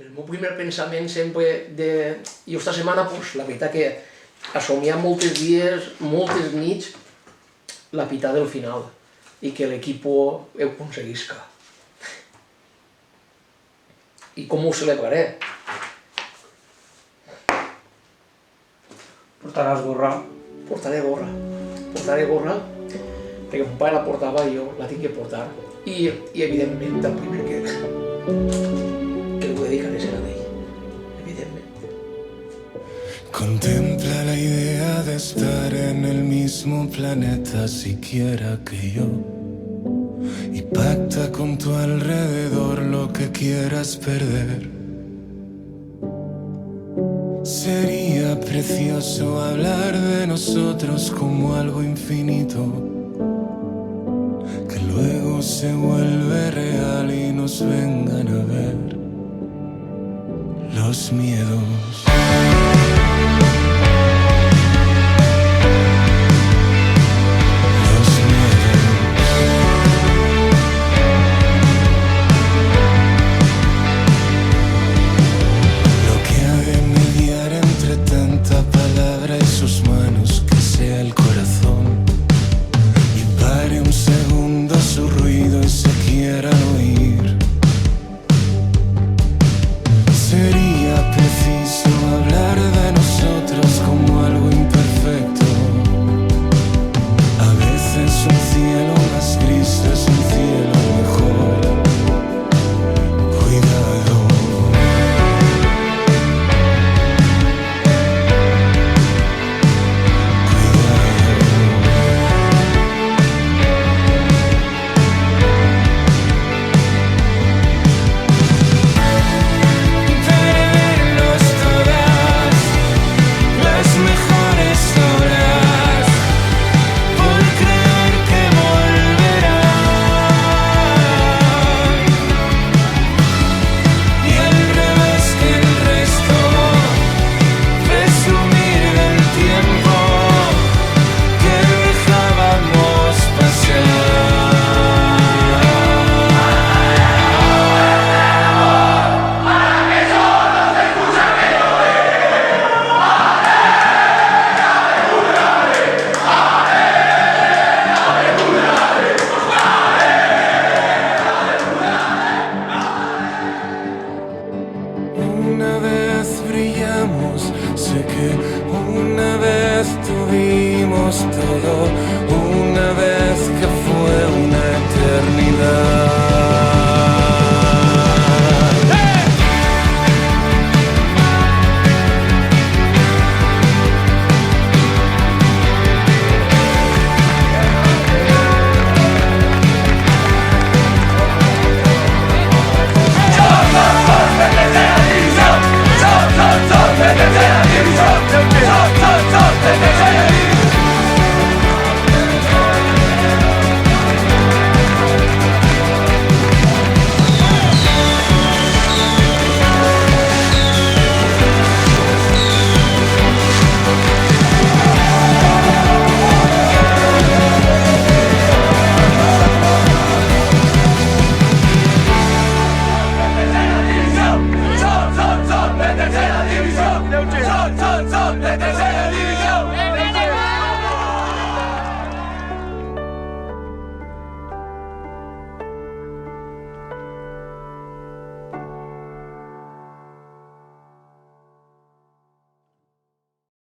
El meu primer pensament sempre i esta setmana, pues, la veritat que ha somiat molts dies, moltes nits, la pita del final i que l'equip ho aconseguisca. I com ho celebraré? Portaràs gorra? Portaré gorra, perquè mon pare la portava i jo la tinc que portar. I evidentment, el primer que li ho dedicaré serà a ell, evidentment. Contempla la idea de estar en el mismo planeta siquiera que yo y pacta con tu alrededor lo que quieras perder. Sería precioso hablar de nosotros como algo infinito, que luego se vuelve real y nos vengan a ver los miedos. Sé que una vez tuvimos todo, una vez